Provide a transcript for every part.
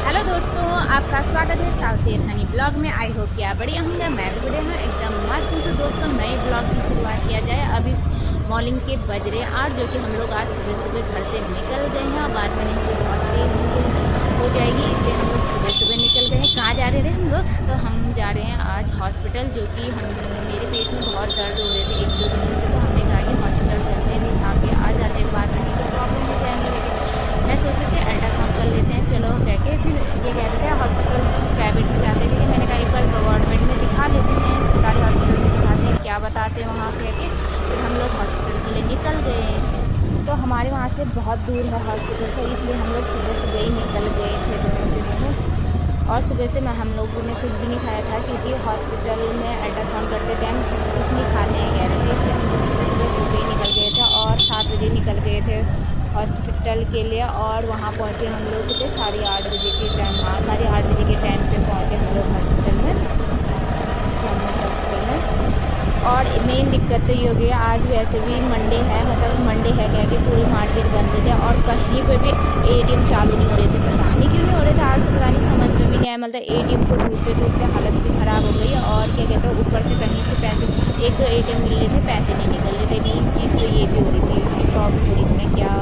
Hello दोस्तों, आपका स्वागत है साउथ हनी ब्लॉग में। आई होप कि आप बढ़िया होंगे। मैं भी बढ़िया हूँ, एकदम मस्त हूँ। तो दोस्तों, नए ब्लॉग की शुरुआत किया जाए। अब इस मॉर्निंग के बज रहे 8, जो कि हम लोग आज सुबह सुबह घर से निकल गए हैं और बाद में नहीं तो बहुत तेज़ धूप हो जाएगी, इसलिए हम लोग सुबह सुबह निकल गए हैं। कहाँ जा रहे थे हम लोग? तो हम जा रहे हैं आज हॉस्पिटल, जो कि हम मेरे पेट में बहुत दर्द हो रहे थे 1-2 दिनों से। तो हमने कहा कि हॉस्पिटल चलते हैं, दिखा के आ जाते हैं, बाद में नहीं तो प्रॉब्लम हो जाएंगे। लेकिन मैं सोच रही थी अल्ट्रासाउंड कर लेते हैं, चलो कह के फिर ये कह रहे थे हॉस्पिटल प्राइवेट में जाते हैं, लेकिन मैंने कहा एक बार गवर्नमेंट में दिखा लेते हैं, सरकारी हॉस्पिटल में दिखाते हैं, क्या बताते हैं वहाँ कह के। फिर हम लोग हॉस्पिटल के लिए निकल गए। तो हमारे वहाँ से बहुत दूर है हॉस्पिटल, तो इसलिए हम लोग सुबह सुबह ही निकल गए थे दोनों। और सुबह से हम लोगों ने कुछ भी नहीं खाया था, क्योंकि हॉस्पिटल में अल्ट्रासाउंड करते टाइम कुछ नहीं खाते हैं कह रहे थे, इसलिए हम लोग सुबह सुबह भूखे ही निकल गए थे। और 7 बजे निकल गए थे हॉस्पिटल के लिए, और वहाँ पहुँचे हम लोग थे 8:30 बजे के टाइम। हाँ, 8:30 बजे के टाइम पे पहुँचे हम लोग हॉस्पिटल में, गवर्नमेंट हॉस्पिटल में। और मेन दिक्कत तो ये हो गई, आज वैसे भी मंडे है, मतलब मंडे है कह के पूरी मार्केट बंद थे और कहीं पे भी एटीएम चालू नहीं हो रहे थे। पता नहीं क्यों नहीं हो रहे थे आज, तो पता नहीं, समझ में भी नहीं आया। मतलब एटीएम को ढूंढते ढूंढते हालत भी ख़राब हो गई। और क्या कहते हैं, ऊपर से कहीं से पैसे, 1-2 एटीएम मिल रहे थे, पैसे नहीं निकल रहे थे। मेन चीज़ तो ये भी हो रही थी, प्रॉब्लम हो रही थी, मैं क्या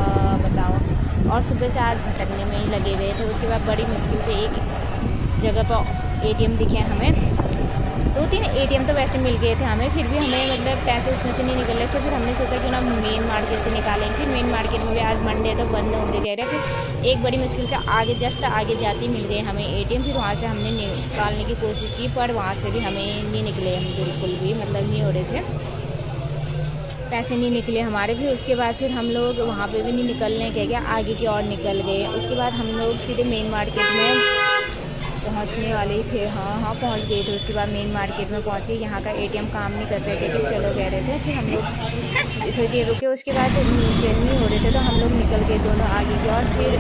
बताऊँ। और सुबह से आज भटकने में ही लगे रहे थे। उसके बाद बड़ी मुश्किल से एक जगह पर एटीएम दिखे हमें। 2-3 एटीएम तो वैसे मिल गए थे हमें, फिर भी हमें मतलब पैसे उसमें से नहीं निकल रहे थे। फिर हमने सोचा कि ना मेन मार्केट से निकालें। फिर मेन मार्केट में भी आज मंडे है तो बंद होंगे कह रहे। फिर एक बड़ी मुश्किल से आगे, जस्ट आगे जाती मिल गए हमें एटीएम। फिर वहाँ से हमने निकालने की कोशिश की, पर वहाँ से भी हमें नहीं निकले, हम बिल्कुल भी मतलब नहीं हो रहे थे, पैसे नहीं निकले हमारे। फिर उसके बाद फिर हम लोग वहाँ पे भी नहीं निकलने कह गया, आगे की ओर निकल गए। उसके बाद हम लोग सीधे मेन मार्केट में पहुंचने वाले ही थे। हाँ पहुंच गए थे। उसके बाद मेन मार्केट में पहुंच गए। यहाँ का एटीएम काम नहीं कर रहे थे, कि चलो कह रहे थे। फिर हम लोग थोड़ी देर रुके, उसके बाद नहीं हो रहे थे तो हम लोग निकल गए दोनों आगे की। और फिर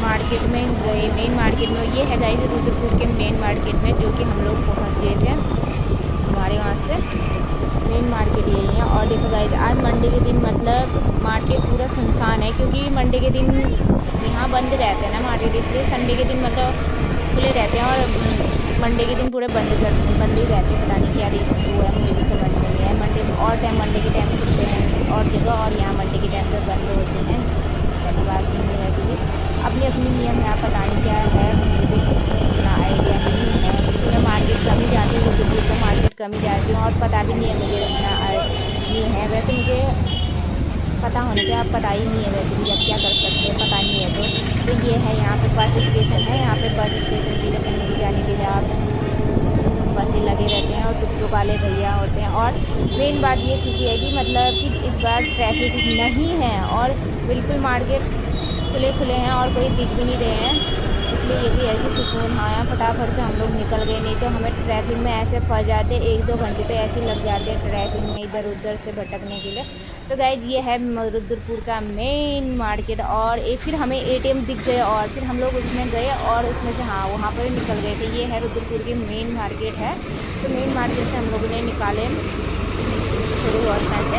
मार्केट में गए, मेन मार्केट में। ये है गाइस रुद्रपुर के मेन मार्केट में, जो कि हम लोग पहुँच गए थे। हमारे वहाँ से मेन मार्केट यही है। और देखो गाइस, आज मंडे के दिन मतलब मार्केट पूरा सुनसान है, क्योंकि मंडे के दिन यहाँ बंद रहते हैं ना मार्केट, इसलिए संडे के दिन मतलब खुले रहते हैं। और मंडे के दिन पूरे बंद ही रहते हैं। पता नहीं क्या रीज़न हुआ है, मुझे भी समझ में नहीं है। मंडे और टाइम, मंडे के टाइम खुलते हैं और जगह, और यहाँ मंडे के टाइम पे बंद होते हैं। पहली बार सुन रही, वैसे भी अपनी अपनी नियम है, पता नहीं क्या है, मुझे भी इतना आइडिया नहीं है। क्योंकि मैं मार्केट कम ही जाती हूँ, रुद्रपुर का मार्केट कम ही जाती हूँ, और पता भी नहीं है मुझे इतना नहीं है। वैसे मुझे पता होना चाहिए, आप पता ही नहीं है वैसे भी, अब क्या कर सकते हैं, पता नहीं है। तो ये है, यहाँ पे बस स्टेशन है। यहाँ पे बस स्टेशन के लिए कहीं भी जाने के लिए आप बसें लगे रहते हैं, और टुक टुक वाले भैया होते हैं। और मेन बात ये खुशी है कि मतलब कि इस बार ट्रैफिक नहीं है, और बिल्कुल मार्केट्स खुले खुले हैं और कोई दिख भी नहीं रहे हैं, इसलिए ये भी है कि सुकून। हाँ, यहाँ फटाफट से हम लोग निकल गए, नहीं तो हमें ट्रैफिक में ऐसे फंस जाते, 1-2 घंटे तो ऐसे ही लग जाते हैं ट्रैफिक में इधर उधर से भटकने के लिए। तो गाइज ये है रुद्रपुर का मेन मार्केट। और फिर हमें एटीएम दिख गए, और फिर हम लोग उसमें गए, और उसमें से हाँ वहाँ पर निकल गए थे। ये है रुद्रपुर की मेन मार्केट है। तो मेन मार्केट से हम लोगों ने निकाले थोड़े बहुत पैसे,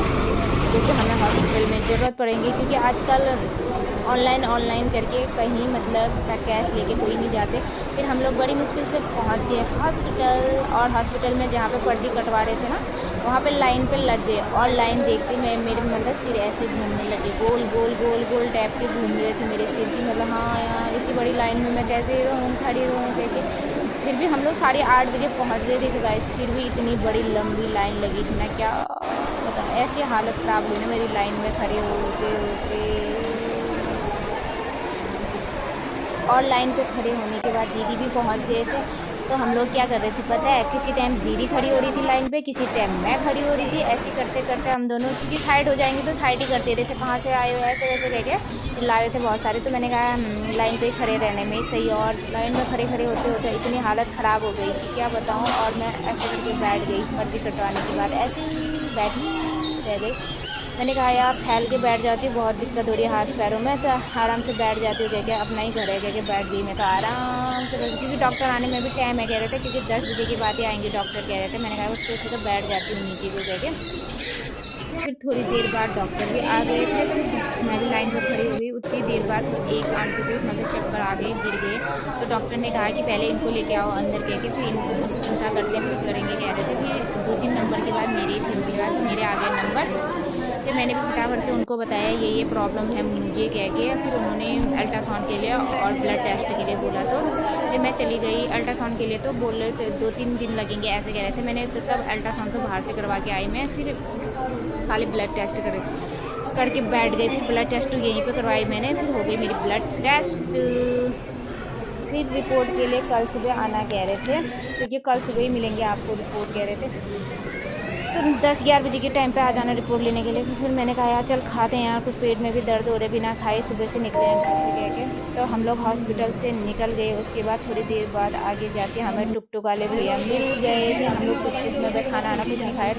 जो कि हमें हॉस्पिटल में ज़रूरत पड़ेंगी, क्योंकि आजकल ऑनलाइन करके कहीं मतलब कैश लेके कोई नहीं जाते। फिर हम लोग बड़ी मुश्किल से पहुंच गए हॉस्पिटल, और हॉस्पिटल में जहाँ पे पर्ची कटवा रहे थे ना, वहाँ पे लाइन पे लग गए। और लाइन देखते मेरे मतलब सिर ऐसे घूमने लगे, गोल गोल गोल गोल टाइप के घूम रहे थे मेरे सिर की। मतलब हाँ यार, इतनी बड़ी लाइन में मैं कैसे खड़ी रहूँ करके। फिर भी हम लोग 8:30 बजे पहुँच गए थे गाइस, फिर भी इतनी बड़ी लंबी लाइन लगी थी ना, क्या मतलब ऐसी हालत ख़राब हुई ना मेरी लाइन में खड़े होते होते। और लाइन पे खड़े होने के बाद दीदी भी पहुंच गए थे। तो हम लोग क्या कर रहे थे पता है, किसी टाइम दीदी खड़ी हो रही थी लाइन पे, किसी टाइम मैं खड़ी हो रही थी। ऐसे करते करते हम दोनों, क्योंकि साइड हो जाएंगे तो साइड ही करते रहते, कहाँ से आए हो ऐसे वैसे कह के चिल्ला रहे थे बहुत सारे। तो मैंने कहा लाइन पे खड़े रहने में ही सही। और लाइन में खड़े खड़े होते होते इतनी हालत ख़राब हो गई कि क्या बताऊँ। और मैं ऐसे करके बैठ गई, पर्ची कटवाने के बाद ऐसे ही बैठी रह गई। मैंने कहा यार फैल के बैठ जाती हूँ, बहुत दिक्कत हो रही है हाथ पैरों में, तो आराम से बैठ जाती हूँ कह के, अपना ही घर है कह के बैठ गई मैं तो आराम से बस। क्योंकि डॉक्टर आने में भी टाइम है कह रहे थे, क्योंकि 10 बजे के बाद ही आएंगे डॉक्टर कह रहे थे। मैंने कहा उससे अच्छे तो बैठ जाती हूँ नीचे को कह के। फिर थोड़ी देर बाद डॉक्टर भी आ गए थे, फिर मैं भी लाइन पर खड़ी हो गई। उतनी देर बाद एक आंटी को मतलब चक्कर आ गए, गिर गए। तो डॉक्टर ने कहा कि पहले इनको लेके आओ अंदर कह के, फिर इनका करते हैं, फिर करेंगे कह रहे थे। फिर 2-3 नंबर के बाद मेरी थी, उसके बाद मेरे आ गए नंबर। फिर मैंने भी फटाफट से उनको बताया ये प्रॉब्लम है मुझे कह के। फिर उन्होंने अल्ट्रासाउंड के लिए और ब्लड टेस्ट के लिए बोला। तो फिर मैं चली गई अल्ट्रासाउंड के लिए। तो बोल रहे थे 2-3 दिन लगेंगे ऐसे कह रहे थे। मैंने तब अल्ट्रासाउंड तो बाहर से करवा के आई मैं, फिर खाली ब्लड टेस्ट करके बैठ गई। फिर ब्लड टेस्ट यहीं पे करवाई मैंने, फिर हो गई मेरी ब्लड टेस्ट। फिर रिपोर्ट के लिए कल सुबह आना कह रहे थे, क्योंकि कल सुबह ही मिलेंगे आपको रिपोर्ट कह रहे थे। तो 10-11 बजे के टाइम पे आ जाना रिपोर्ट लेने के लिए। फिर मैंने कहा यार चल खाते हैं यार, कुछ पेट में भी दर्द हो रहे, बिना खाए सुबह से निकले हैं घर से कह के। तो हम लोग हॉस्पिटल से निकल गए। उसके बाद थोड़ी देर बाद आगे जाके हमें टुक वाले भैया मिल गए। फिर हम लोग टुक में बैठ खाना कुछ नहीं खाया।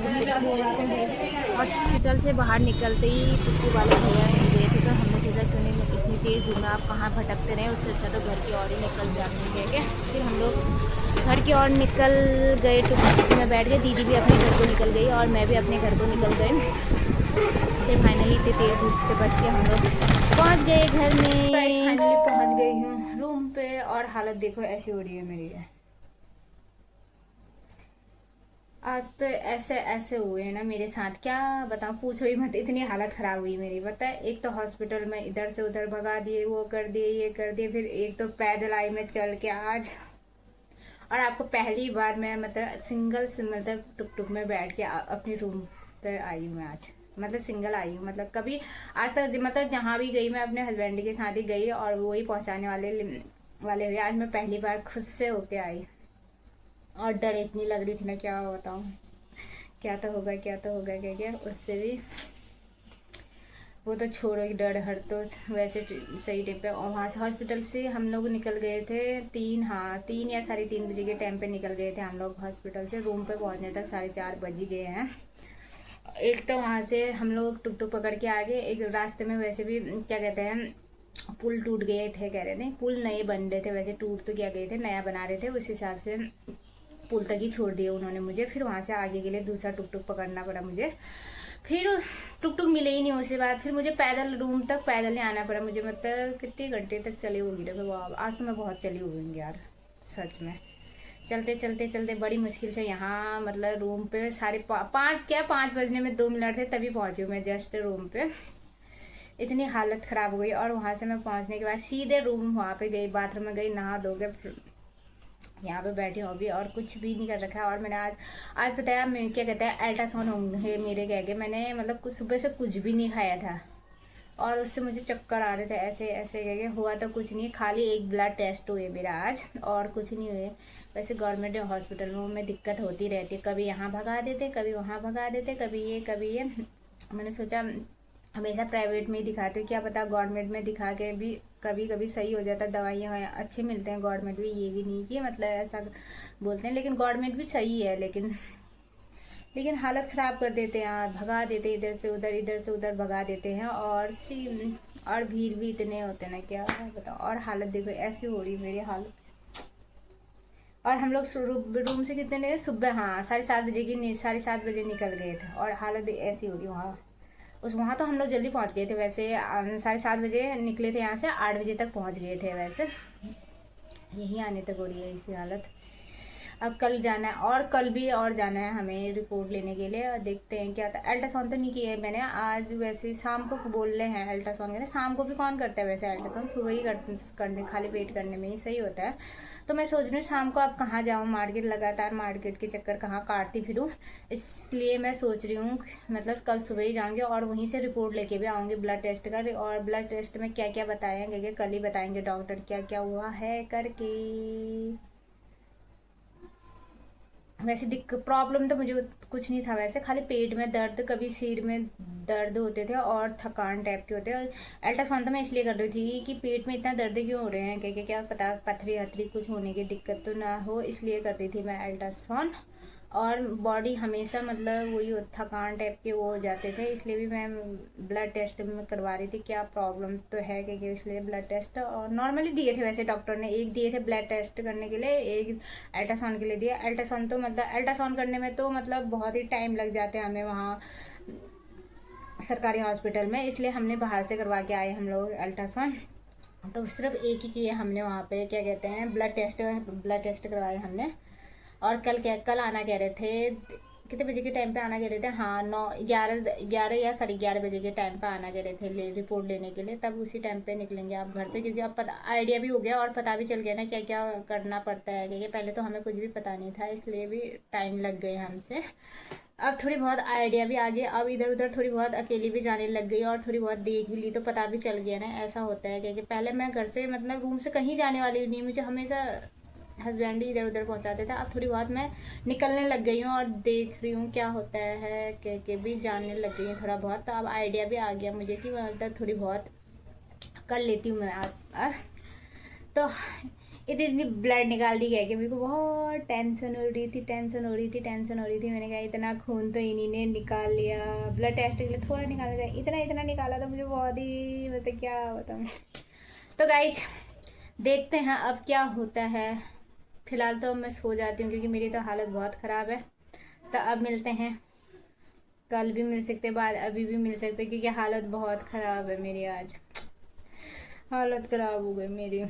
हॉस्पिटल से बाहर निकलते ही टुक वाले भैया मिल गए थे। तो हमने सोचा क्यों नहीं इतनी तेज़ धूप में आप कहाँ भटकते रहे, उससे अच्छा तो घर की ओर ही निकल जाते कह के। फिर हम लोग घर की ओर निकल गए, टुक में बैठ गए। दीदी भी अपने घर को निकल गई और मैं भी अपने घर को निकल गई। फिर फाइनली इतनी तेज़ धूप से बच के हम लोग पहुँच गए घर में। फाइनली पहुँच गई हूँ रूम पे और हालत देखो ऐसी हो रही है मेरी। आज तो ऐसे हुए हैं ना मेरे साथ, क्या बताऊँ, पूछो ही मत, इतनी हालत ख़राब हुई मेरी। पता है, एक तो हॉस्पिटल में इधर से उधर भगा दिए, वो कर दिए, ये कर दिए। फिर एक तो पैदल आई मैं चल के आज। और आपको पहली बार मैं मतलब मतलब टुक में बैठ के अपनी रूम पे आई हूँ आज। मतलब सिंगल आई हूँ, मतलब कभी आज तक मतलब जहाँ भी गई मैं अपने हस्बैंड के साथ ही गई और वो ही पहुँचाने वाले हुए। आज मैं पहली बार खुद से होके आई और डर इतनी लग रही थी ना, क्या बताऊँ, क्या तो होगा क्या उससे भी। वो तो छोड़ो, डर हर तो वैसे सही टाइम पे। और वहाँ से हॉस्पिटल से हम लोग निकल गए थे 3 या 3:30 बजे के टाइम पे निकल गए थे हम लोग हॉस्पिटल से। रूम पे पहुँचने तक 4:30 बज ही गए हैं। एक तो वहाँ से हम लोग टुक पकड़ के आ गए। एक रास्ते में वैसे भी क्या कहते हैं, पुल टूट गए थे कह रहे थे। पुल नए बन रहे थे, वैसे टूट तो क्या गए थे, नया बना रहे थे, उस हिसाब से पुल तक ही छोड़ दिए उन्होंने मुझे। फिर वहाँ से आगे के लिए दूसरा टुक पकड़ना पड़ा मुझे। फिर टुक मिले ही नहीं। उसके बाद फिर मुझे पैदल रूम तक पैदल ही आना पड़ा मुझे। मतलब कितने घंटे तक चली होगी रे बाबा, आज तो मैं बहुत चली होगी यार सच में। चलते बड़ी मुश्किल से यहाँ मतलब रूम पे 5 बजने में 2 मिनट थे, तभी पहुँची हूँ मैं जस्ट रूम पे। इतनी हालत ख़राब हो गई। और वहाँ से मैं पहुँचने के बाद सीधे रूम वहाँ पे गई, बाथरूम में गई, नहा धो के यहाँ पे बैठी हूँ अभी, और कुछ भी नहीं कर रखा है। और मैंने आज बताया मैं क्या कहते हैं, अल्ट्रासाउंड है मेरे कह के। मैंने मतलब कुछ सुबह से कुछ भी नहीं खाया था और उससे मुझे चक्कर आ रहे थे ऐसे कह के। हुआ तो कुछ नहीं, खाली एक ब्लड टेस्ट हुए मेरा आज और कुछ नहीं हुए। वैसे गवर्नमेंट हॉस्पिटल में दिक्कत होती रहती है, कभी यहाँ भगा देते, कभी वहाँ भगा देते, कभी ये। मैंने सोचा हमेशा प्राइवेट में ही दिखाते, क्या पता गवर्नमेंट में दिखा के भी कभी सही हो जाता। दवाइयाँ अच्छे मिलते हैं गवर्नमेंट में, ये भी नहीं कि मतलब ऐसा बोलते हैं, लेकिन गवर्नमेंट भी सही है। लेकिन हालत ख़राब कर देते हैं, भगा देते इधर से उधर भगा देते हैं। और भीड़ भी इतने होते हैं ना, क्या बताओ। और हालत देखो ऐसी हो रही मेरी हालत। और हम लोग रूम से कितने निकले सुबह, हाँ 7:30 बजे निकल गए थे और हालत ऐसी हो रही वहाँ तो हम लोग जल्दी पहुँच गए थे। वैसे 7:30 बजे निकले थे यहाँ से, 8 बजे तक पहुँच गए थे। वैसे यहीं आने तक हो रही है इसी हालत। अब कल जाना है और कल भी और जाना है हमें रिपोर्ट लेने के लिए, और देखते हैं क्या होता है। अल्ट्रासाउंड तो नहीं किया है मैंने आज, वैसे शाम को बोल रहे हैं अल्ट्रासाउंड करने। शाम को भी कौन करता है वैसे अल्ट्रासाउंड, सुबह ही करने खाली पेट करने में ही सही होता है। तो मैं सोच रही हूँ शाम को अब कहाँ जाऊँ, लगातार मार्केट के चक्कर कहाँ काटती फिरूँ। इसलिए मैं सोच रही हूँ मतलब कल सुबह ही जाऊँगी और वहीं से रिपोर्ट लेके भी आऊँगी ब्लड टेस्ट का। और ब्लड टेस्ट में क्या क्या बताएंगे, कल ही बताएंगे डॉक्टर क्या क्या हुआ है करके। वैसे प्रॉब्लम तो मुझे कुछ नहीं था वैसे, खाली पेट में दर्द, कभी सिर में दर्द होते थे और थकान टाइप के होते हैं। अल्ट्रासाउंड तो मैं इसलिए कर रही थी कि पेट में इतना दर्द क्यों हो रहे हैं, क्या पता पथरी कुछ होने की दिक्कत तो ना हो, इसलिए कर रही थी मैं अल्ट्रासाउंड। और बॉडी हमेशा मतलब वही थकान टाइप के वो हो जाते थे, इसलिए भी मैं ब्लड टेस्ट में करवा रही थी क्या प्रॉब्लम तो है क्या, इसलिए ब्लड टेस्ट और नॉर्मली दिए थे वैसे डॉक्टर ने। एक दिए थे ब्लड टेस्ट करने के लिए, एक अल्ट्रासाउंड के लिए दिया। अल्ट्रासाउंड तो मतलब अल्ट्रासाउंड करने में तो मतलब बहुत ही टाइम लग जाते हैं हमें वहाँ सरकारी हॉस्पिटल में, इसलिए हमने बाहर से करवा के आए हम लोग अल्ट्रासाउंड। तो सिर्फ एक ही किए हमने वहाँ पे, क्या कहते हैं, ब्लड टेस्ट करवाए हमने। और कल आना कह रहे थे, कितने बजे के टाइम पे आना कह रहे थे, हाँ 9 11 या 11:30 बजे के टाइम पे आना कह रहे थे रिपोर्ट लेने के लिए। तब उसी टाइम पे निकलेंगे आप घर से, क्योंकि अब पता आइडिया भी हो गया और पता भी चल गया ना क्या क्या करना पड़ता है, क्योंकि पहले तो हमें कुछ भी पता नहीं था, इसलिए भी टाइम लग गए हमसे। अब थोड़ी बहुत आइडिया भी आ गया, अब इधर उधर थोड़ी बहुत अकेली भी जाने लग गई और थोड़ी बहुत देख भी ली, तो पता भी चल गया ना। ऐसा होता है क्योंकि पहले मैं घर से मतलब रूम से कहीं जाने वाली नहीं, मुझे हमेशा हस्बैंड ही इधर उधर पहुंचाते थे। अब थोड़ी बहुत मैं निकलने लग गई हूँ और देख रही हूँ क्या होता है, के भी जानने लग गई हूँ थोड़ा बहुत। तो अब आइडिया भी आ गया मुझे कि मतलब थोड़ी बहुत कर लेती हूँ मैं अब। तो इतनी ब्लड निकाल दी गया कि मेरे को बहुत टेंशन हो रही थी। मैंने कहा इतना खून तो इन्हीं ने निकाल लिया, ब्लड टेस्ट के लिए थोड़ा निकाला गया, इतना निकाला था मुझे बहुत ही, मतलब क्या बताऊँ। तो गाइज देखते हैं अब क्या होता है। फिलहाल तो मैं सो जाती हूँ क्योंकि मेरी तो हालत बहुत ख़राब है। तो अब मिलते हैं, कल भी मिल सकते, बाद अभी भी मिल सकते, क्योंकि हालत बहुत ख़राब है मेरी, आज हालत ख़राब हो गई मेरी।